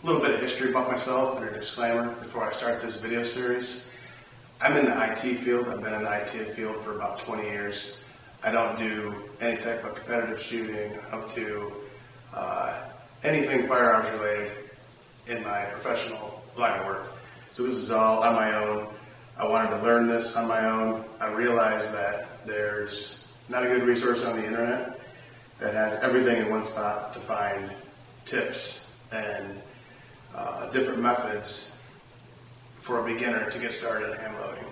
little bit of history about myself and a disclaimer before I start this video series. I'm in the IT field. I've been in the IT field for about 20 years. I don't do any type of competitive shooting. I don't do anything firearms related in my professional line of work. So this is all on my own. I wanted to learn this on my own. I realized that there's not a good resource on the internet that has everything in one spot to find tips and different methods for a beginner to get started in hand loading.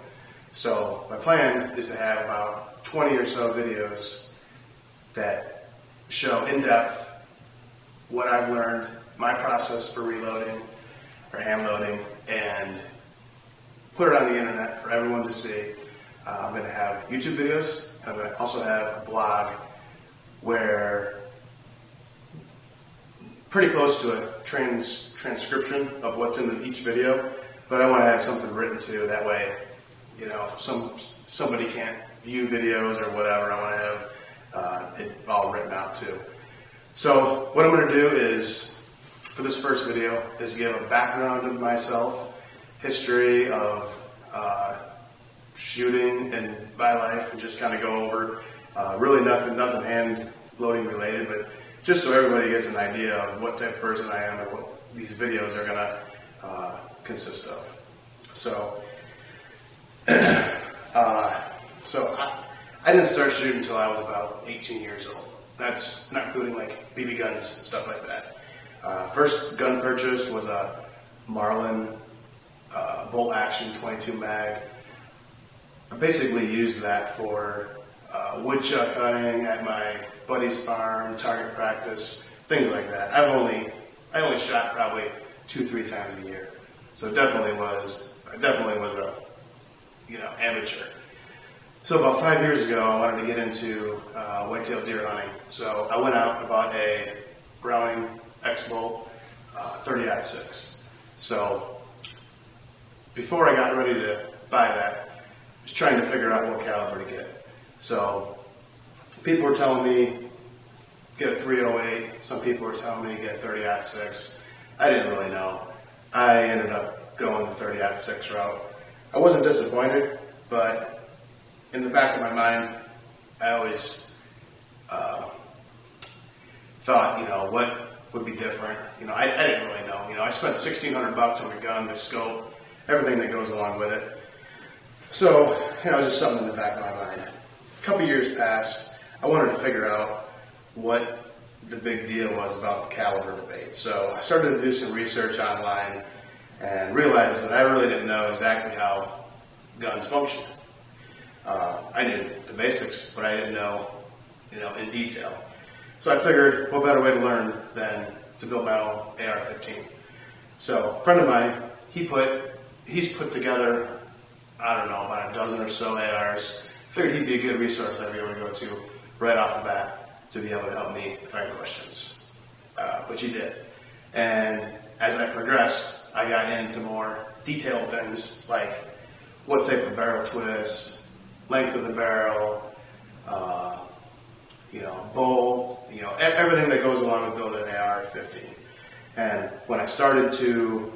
So my plan is to have about 20 or so videos that show in depth what I've learned, my process for reloading or hand loading, and put it on the internet for everyone to see. I'm going to have YouTube videos. I'm going to also have a blog where pretty close to a transcription of what's in each video, but I want to have something written too. That way, you know, somebody can't view videos or whatever. I want to have it all written out too. So what I'm going to do is, for this first video, is give a background of myself, history of shooting and my life, and just kind of go over really nothing hand loading related, but just so everybody gets an idea of what type of person I am and what these videos are going to consist of. So, I didn't start shooting until I was about 18 years old. That's not including like BB guns and stuff like that. First gun purchase was a Marlin bolt action 22 mag. I basically used that for woodchuck hunting at my buddy's farm, target practice, things like that. I only shot probably 2-3 times a year, so I definitely was a amateur. So about 5 years ago, I wanted to get into whitetail deer hunting. So I went out and bought a Browning X-Bolt 30-06. So before I got ready to buy that, I was trying to figure out what caliber to get. So people were telling me get a 308. Some people were telling me get a 30-06. I didn't really know. I ended up going the 30-06 route. I wasn't disappointed, but in the back of my mind, I always thought, what would be different. I didn't really know. I spent $1,600 on the gun, the scope, everything that goes along with it. So, it was just something in the back of my mind. A couple years passed. I wanted to figure out what the big deal was about the caliber debate. So I started to do some research online and realized that I really didn't know exactly how guns function. I knew the basics, but I didn't know, in detail. So I figured, what better way to learn than to build my own AR-15. So a friend of mine, he's put together, I don't know, about a dozen or so ARs. Figured he'd be a good resource I'd be able to go to right off the bat to be able to help me if I had questions, which he did. And as I progressed, I got into more detailed things like what type of barrel twist, length of the barrel, bolt, everything that goes along with building an AR-15. And when I started to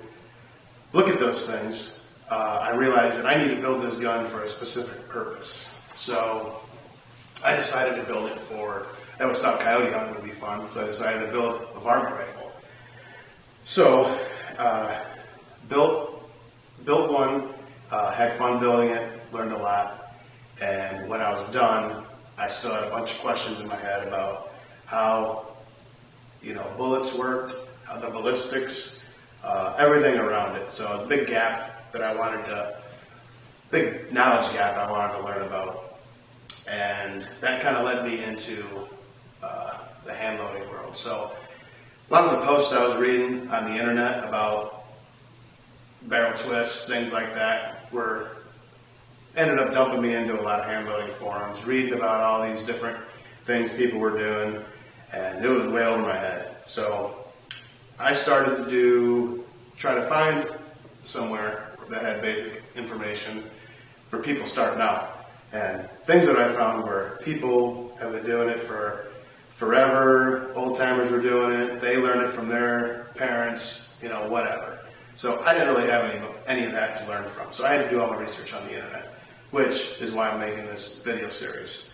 look at those things, I realized that I need to build this gun for a specific purpose. So I decided to build it I always thought coyote hunting would be fun, so I decided to build a varmint rifle. So built one, had fun building it, learned a lot, and when I was done, I still had a bunch of questions in my head about how bullets worked, how the ballistics, everything around it. So a big knowledge gap I wanted to learn about, and that kind of led me into the hand loading world. So a lot of the posts I was reading on the internet about barrel twists, things like that, ended up dumping me into a lot of hand loading forums, reading about all these different things people were doing, and it was way over my head. So I started to try to find somewhere that had basic information for people starting out. And things that I found were people have been doing it for forever, old timers were doing it, they learned it from their parents, whatever. So I didn't really have any of that to learn from. So I had to do all my research on the internet, which is why I'm making this video series.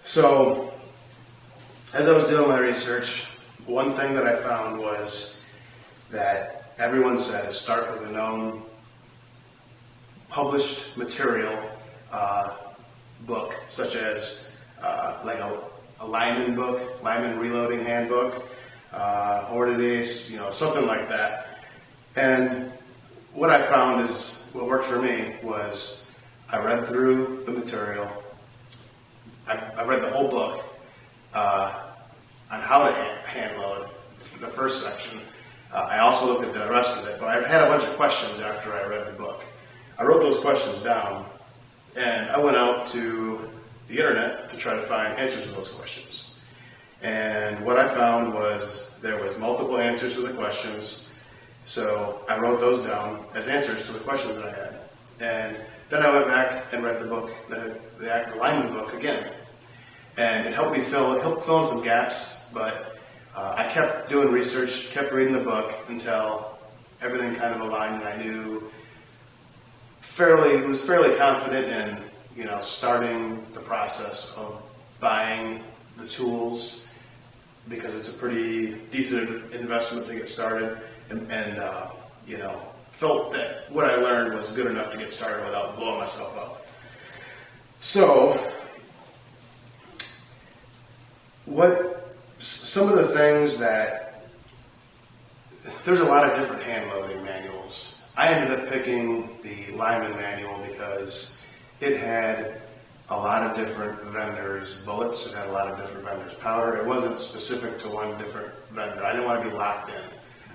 So as I was doing my research, one thing that I found was that everyone said is start with a known published material book, such as like a Lyman book, Lyman Reloading Handbook, Hornadace, something like that. And what I found is, what worked for me was I read through the material. I read the whole book on how to hand load, the first section. I also looked at the rest of it, but I had a bunch of questions after I read the book. I wrote those questions down, and I went out to the internet to try to find answers to those questions. And what I found was there was multiple answers to the questions. So I wrote those down as answers to the questions that I had. And then I went back and read the book, the Lyman book again. And it helped fill in some gaps, but I kept doing research, kept reading the book until everything kind of aligned, and I was fairly confident in, starting the process of buying the tools, because it's a pretty decent investment to get started. And felt that what I learned was good enough to get started without blowing myself up. So, some of the things there's a lot of different hand loading manuals. I ended up picking the Lyman manual because it had a lot of different vendors' bullets. It had a lot of different vendors' powder. It wasn't specific to one different vendor. I didn't want to be locked in.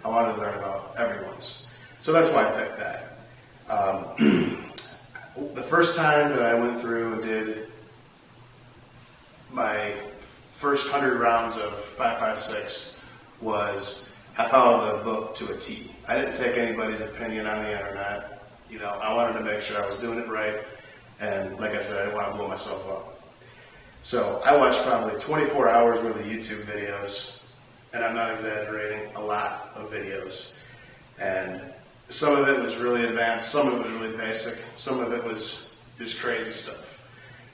I wanted to learn about everyone's. So that's why I picked that. The first time that I went through and did my first 100 rounds of 5.56 was I followed the book to a T. I didn't take anybody's opinion on the internet. I wanted to make sure I was doing it right. And like I said, I didn't want to blow myself up. So I watched probably 24 hours worth of YouTube videos. And I'm not exaggerating, a lot of videos. And some of it was really advanced, some of it was really basic, some of it was just crazy stuff.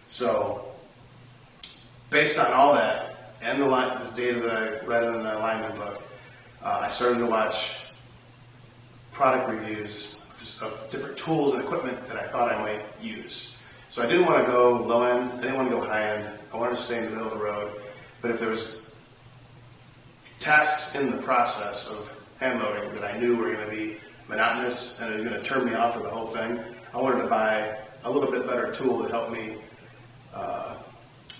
So, based on all that, and this data that I read in the Lyman book, I started to watch product reviews of different tools and equipment that I thought I might use. So I didn't want to go low end, I didn't want to go high end, I wanted to stay in the middle of the road. But if there was tasks in the process of hand loading that I knew were going to be monotonous and are going to turn me off of the whole thing, I wanted to buy a little bit better tool to help me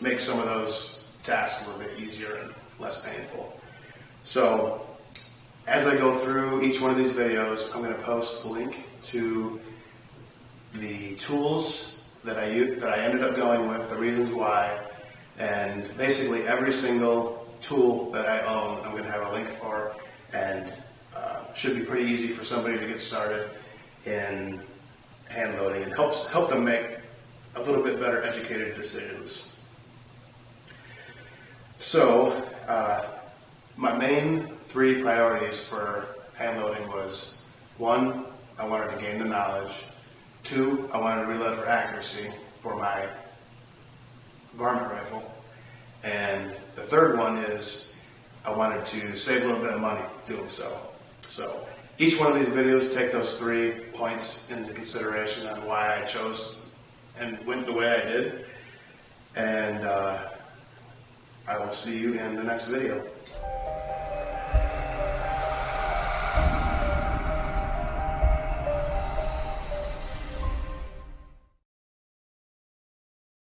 make some of those tasks a little bit easier and less painful. So as I go through each one of these videos, I'm going to post a link to the tools that I ended up going with, the reasons why, and basically every single tool that I own, I'm going to have a link for, and should be pretty easy for somebody to get started in hand loading and help them make a little bit better educated decisions. So, my main 3 priorities for hand loading was 1, I wanted to gain the knowledge. 2, I wanted to reload for accuracy for my varmint rifle. And the third one is I wanted to save a little bit of money doing so. So each one of these videos take those 3 points into consideration on why I chose and went the way I did. And I will see you in the next video.